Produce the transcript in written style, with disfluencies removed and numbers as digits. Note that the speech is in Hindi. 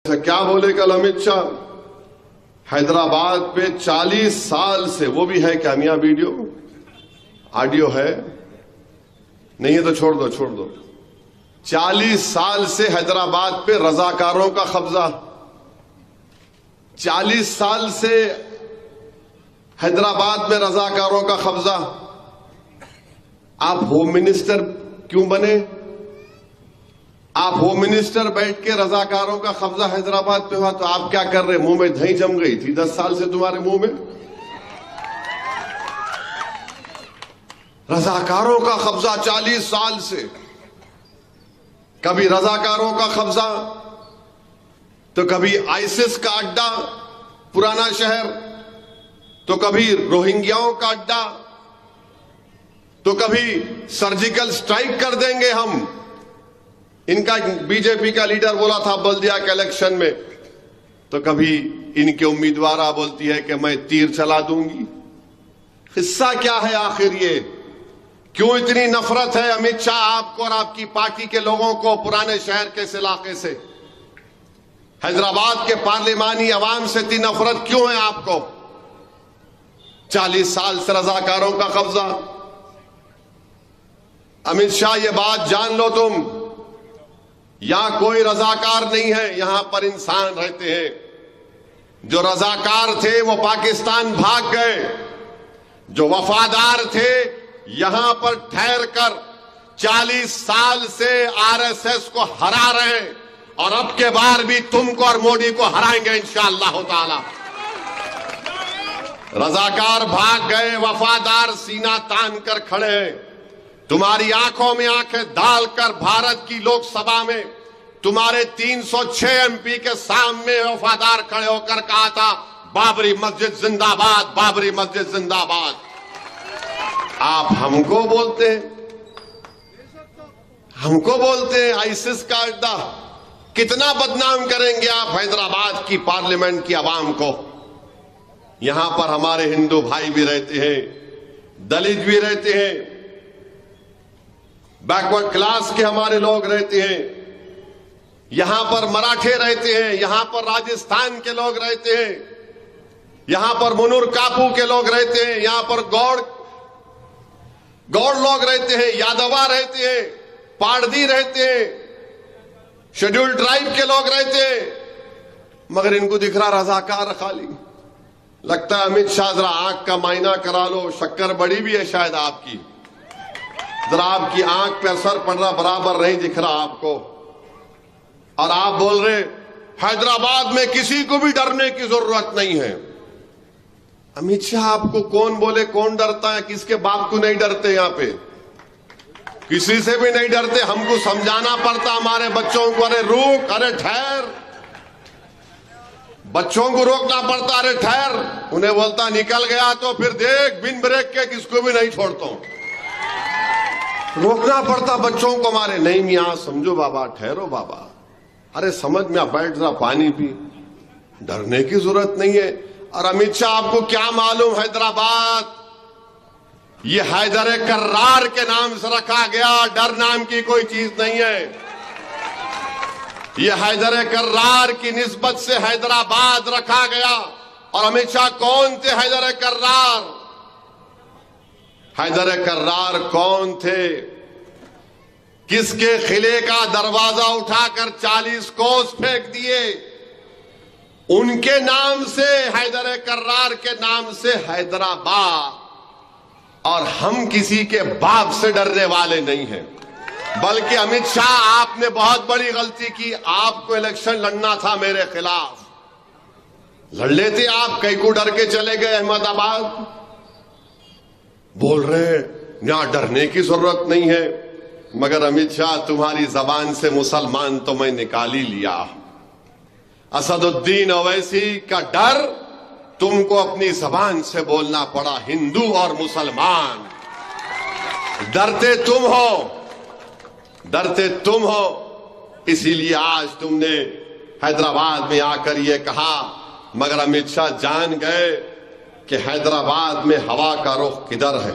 क्या बोले कल अमित शाह? हैदराबाद पे 40 साल से, वो भी है क्या मियां? वीडियो ऑडियो है? नहीं है तो छोड़ दो। 40 साल से हैदराबाद पे रजाकारों का कब्जा। 40 साल से हैदराबाद में रजाकारों का कब्जा। आप होम मिनिस्टर क्यों बने? आप होम मिनिस्टर बैठ के रजाकारों का कब्जा हैदराबाद पे हुआ तो आप क्या कर रहे? मुंह में दही जम गई थी 10 साल से तुम्हारे मुंह में। रजाकारों का कब्जा 40 साल से। कभी रजाकारों का कब्जा तो कभी आईसिस का अड्डा पुराना शहर, तो कभी रोहिंग्याओं का अड्डा, तो कभी सर्जिकल स्ट्राइक कर देंगे हम। इनका बीजेपी का लीडर बोला था बल्दिया के इलेक्शन में, तो कभी इनके उम्मीदवार बोलती है कि मैं तीर चला दूंगी। हिस्सा क्या है आखिर? ये क्यों इतनी नफरत है अमित शाह आपको और आपकी पार्टी के लोगों को पुराने शहर के इस इलाके से? हैदराबाद के पार्लिमानी अवाम से इतनी नफरत क्यों है आपको? 40 साल से रजाकारों का कब्जा। अमित शाह ये बात जान लो तुम, यहां कोई रजाकार नहीं है, यहां पर इंसान रहते हैं। जो रजाकार थे वो पाकिस्तान भाग गए, जो वफादार थे यहां पर ठहर कर 40 साल से आरएसएस को हरा रहे हैं और अब के बार भी तुमको और मोदी को हराएंगे इंशाअल्लाह ताला। रजाकार भाग गए, वफादार सीना तान कर खड़े हैं। तुम्हारी आंखों में आंखें डालकर भारत की लोकसभा में तुम्हारे 306 एमपी के सामने वफादार खड़े होकर कहा था बाबरी मस्जिद जिंदाबाद, बाबरी मस्जिद जिंदाबाद। आप हमको बोलते हैं आईसिस का अड्डा। कितना बदनाम करेंगे आप हैदराबाद की पार्लियामेंट की आवाम को? यहां पर हमारे हिंदू भाई भी रहते हैं, दलित भी रहते हैं, बैकवर्ड क्लास के हमारे लोग रहते हैं, यहां पर मराठे रहते हैं, यहां पर राजस्थान के लोग रहते हैं, यहां पर मुनूर कापू के लोग रहते हैं, यहां पर गौड़ लोग रहते हैं, यादवा रहते हैं, पारदी रहते हैं, शेड्यूल्ड ट्राइब के लोग रहते हैं। मगर इनको दिख रहा रजाकार खाली। लगता है अमित शाह जरा आंख का मायना करा लो, शक्कर बड़ी भी है शायद आपकी। जरा आपकी आंख पे असर पड़ रहा, बराबर नहीं दिख रहा आपको। और आप बोल रहे हैदराबाद में किसी को भी डरने की जरूरत नहीं है। अमित शाह आपको कौन बोले कौन डरता है? किसके बाप को नहीं डरते? यहां पे किसी से भी नहीं डरते। हमको समझाना पड़ता हमारे बच्चों को, अरे रुक, अरे ठहर। बच्चों को रोकना पड़ता, अरे ठहर। उन्हें बोलता निकल गया तो फिर देख बिन ब्रेक के किसको भी नहीं छोड़ता हूं। रोकना पड़ता बच्चों को हमारे। नहीं मियां समझो बाबा, ठहरो बाबा, अरे समझ में बैठ जरा, पानी पी, डरने की जरूरत नहीं है। और अमित शाह आपको क्या मालूम हैदराबाद ये हैदर कर्रार के नाम से रखा गया, डर नाम की कोई चीज नहीं है। ये हैदर कर्रार की निस्बत से हैदराबाद रखा गया। और अमित शाह कौन थे हैदर कर्रार? हैदर कर्रार कौन थे? किसके किले का दरवाजा उठाकर 40 कोस फेंक दिए? उनके नाम से, हैदर कर्रार के नाम से हैदराबाद। और हम किसी के बाप से डरने वाले नहीं हैं। बल्कि अमित शाह आपने बहुत बड़ी गलती की। आपको इलेक्शन लड़ना था मेरे खिलाफ, लड़ लेते आप। कई को डर के चले गए अहमदाबाद। बोल रहे यहां डरने की जरूरत नहीं है। मगर अमित शाह तुम्हारी जबान से मुसलमान तो मैं निकाल ही लिया। असदुद्दीन ओवैसी का डर तुमको अपनी जबान से बोलना पड़ा। हिंदू और मुसलमान डरते तुम हो, इसीलिए आज तुमने हैदराबाद में आकर यह कहा। मगर अमित शाह जान गए कि हैदराबाद में हवा का रुख किधर है।